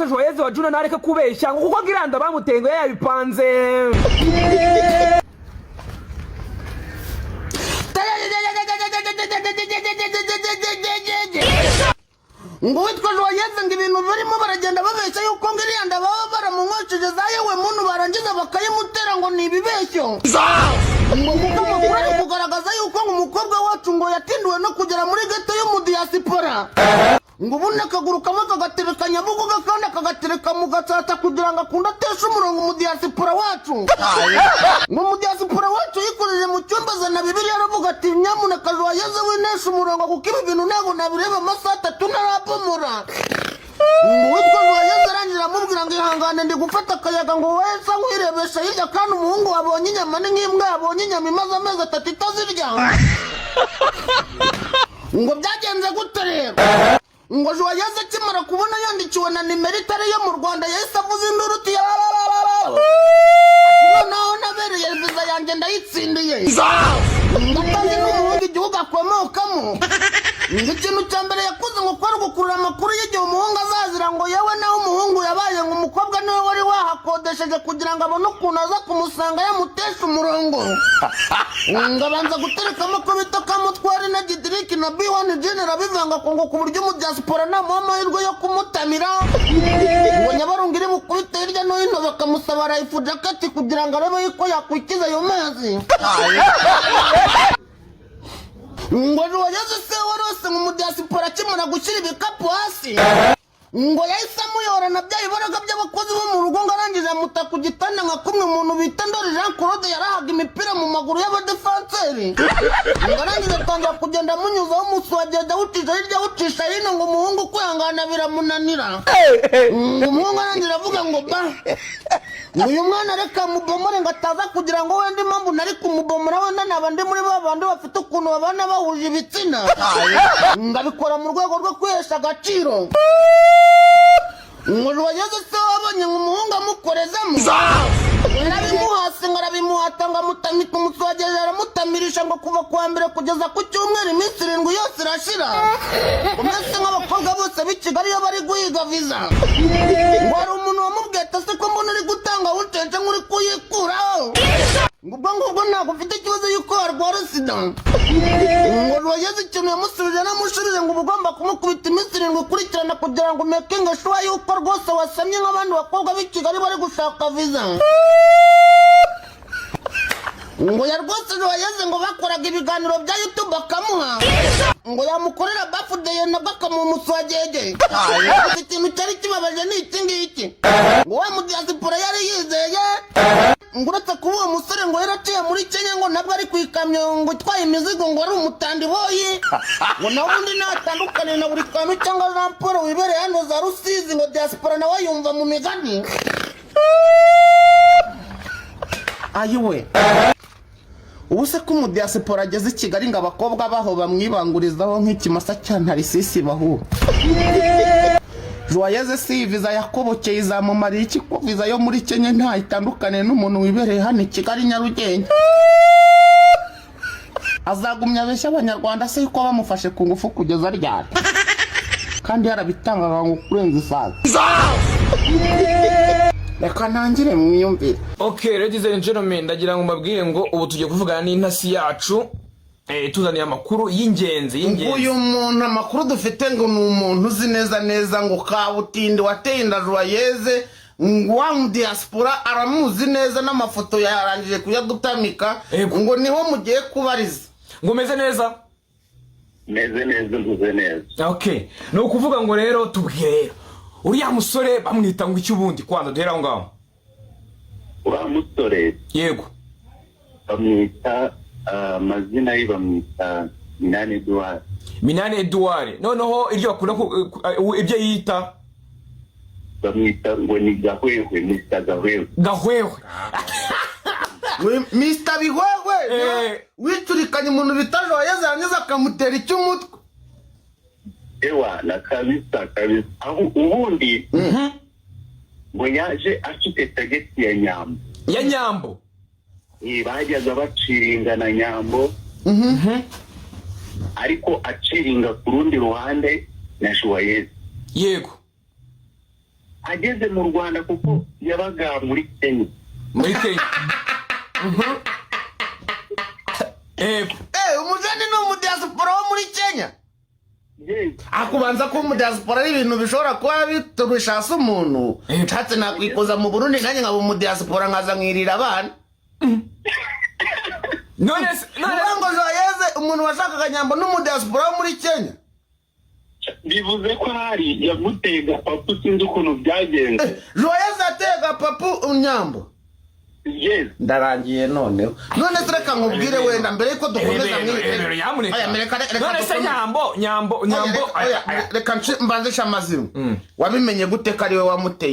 rwose Joyeze wa Juno nareke kubeshya kuko giranda bamutengo yabipanze. Ngo witwa Joyeze ngo ibintu barimo baragenda babeshya yuko ngiranda baba baramunkoceje zayewe muntu barangiza bakayimutera ngo ni ibibeshyo. Ngo mukuru ari kugaragaza yuko umukobwa wacu ngo yatinduwe no kugera muri ghetto yo mu diaspora. Ngo bunne kagurukamo kagatereka Nyabugogo kandi akagatereka mu Gatsata kugira ngo akunda atesha umurongo mu diaspora wacu. Ngo mu diaspora wacu yikoreye mu cyumba zana Bibiliya aravuga ati nyamuneka Joyeze winesha umurongo kuko ibi bintu ntabwo nabireba amasaha 3 narapomora. Ngo witwa Joyeze arangira amubwira ngo ihangane ndi gufata akayaga ngo wese wirebesha hirya kandi umuhungu wabonye inyama ni nk'imbwa yabonye inyama imaze amezi 3 itazirya. Ngo byagenze gute rero? Ngo Joyeze akimara kubona yandikiwe na nimero itari yo mu Rwanda yahise avuza induru uti noneho nabereye viza yanjye ndayitsindiye. Ndatanze n'umuhungu igihugu akomokamo. Ikintu cya mbere yakoze ngo kwari gukurura amakuru y'igihe umuhungu azazira ngo yewe naho umuhungu yabaye ngo umukobwa niwe wari wahakodesheje kugira ngo abone ukuntu aza kumusanga yamutesha umurongo. Ngo abanza guterekamo ko bita kamutware na Gidiriki na B1 General bivanga ngo ku buryo mu diaspora nta mahirwe yo kumutamira. Ngo Nyabarongo iri bukubite hirya no hino bakamusaba life jacket kugira ngo arebe yuko yakwikiza ayo mazi. Ngo Joyeze se warose mu diaspora kimara gushyira ibikapu hasi. Ngo yahise amuyorana byayibaraga by'abakozi bo mu rugo ngarangije amuta ku gitanda nka kumwe umuntu bita Ndori Jean Claude yarahaga imipira mu maguru y'abadefanseri. Ngarangije atangira kugenda amunyuzaho umunsi wagenda wutisha hirya wutisha hino ngo umuhungu kwihangana biramunanira. Ngo umuhungu arangira avuga ngo ba uyu mwana reka mubomore ngo ataza kugira ngo wenda impamvu nari kumubomora wenda naba ndi muri babandi bafite ukuntu babana bahuje ibitsina. Ngabikora mu rwego rwo kwihesha agaciro. Ngo Joyeze se wabonye umuhungu amukorezamo. Yarabimuhase ngo arabimuhata ngo amutamika umuswageze aramutamirisha ngo kuva kuwa mbere kugeza ku cyumweru iminsi 7 yose irashira. Umeze nk'abakobwa bose b'i Kigali iyo bari guhiga viza. Ngo hari umuntu wamubwiye ati ko mbona uri gutanga ucenje nk'uri kuyikuraho. Ngubwo ntabwo ufite ikibazo yuko warwara sida. Ngo Joyeze ikintu yamusubije namushurije ngo ugomba kumukubita iminsi 7 ukurikirana kugira ngo making sure yuko rwose wasamye nk'abandi bakobwa b'i Kigali bari gushaka viza. Ngo yarwose Joyeze ngo bakoraga ibiganiro bya YouTube akamuha. Ngo yamukorera birthday na bakamumuswagege. Ikintu cyari kibabaje ni iki ngiki. Ngo wa mu diaspora yari yizeye. Ngo uretse kuba uwo musore ngo yaraciye muri Kenya ngo nabwo ari kwikamyo ngo itwaye imizigo ngo ari umutandi boyi. Ngo nawundi natandukane na buri kantu cyangwa Jean Paul wibereye hano za Rusizi ngo diaspora nawe yumva mu migani. Ayiwe. Ubuse ko mu diaspora ageze i Kigali ngo abakobwa baho bamwibangurizaho nk'ikimasa cya Ntarisisi bahu. Joyeze si viza yakobokeye izamumariye iki ko viza yo muri Kenya nta itandukane n'umuntu wibereye hano i Kigali Nyarugenge. Azagumya abeshya abanyarwanda se ko bamufashe ku ngufu kugeza ryari. Kandi yarabitangaga ngo kurenza isaga. Reka nangire mwiyumvire. Okay, ladies and gentlemen, ndagira ngo mbabwire ngo ubu tugiye kuvugana n'intasi yacu tuzaniye amakuru y'ingenzi. Uyu muntu amakuru dufite ngo ni umuntu uzi neza ngo kabutindi wateye inda Joyeze ngo wa mu diaspora aramuzi neza n'amafoto yarangije kuyadutamika ngo niho mugiye kubariza. Ngo meze neza? Meze neza. Okay, no kuvuga ngo rero tubwire uriya musore bamwita ngo iki ubundi kwanza duhera ngaho. Uriya musore yego bamwita amazina ye bamwita Minani Edouard. Noneho iryo akunda ibyo yita bamwita ngo ni Gahwehwe, Mr. Gahwehwe. Mr. Bihwehwe witurikanye umuntu bita Joyeze yangiza akamutera icy'umutwe. Ewa na kabisa aho ubundi ngo yaje afite tageti ya Nyambo. Bajyaga baciringa na Nyambo. Ariko aciringa ku rundi ruhande na Joyeze. Yego. ageze mu Rwanda kuko yabaga muri Kenya. Muri Kenya. Umujeni ni umudiaspora wo muri Kenya. Yes. Akubanza ko umudiaspora ari ibintu bishobora kuba biturishasa umuntu. Nshatse nakwikoza mu Burundi nanjye nkaba umudiaspora nkaza nkirira abana. None ngo Joyeze umuntu washakaga Nyambo n'umudiaspora wo muri Kenya. Bivuze ko hari yamutega papu sinzi ukuntu byagenze. Joyeze atega papu Nyambo. Yes. Ndarangiye noneho. None tureka nkubwire wenda mbere yuko dukomeza mwite. Aya mereka. None se Nyambo. Reka mbanze shamaziro. Wabimenye gute ko ari we wamuteye?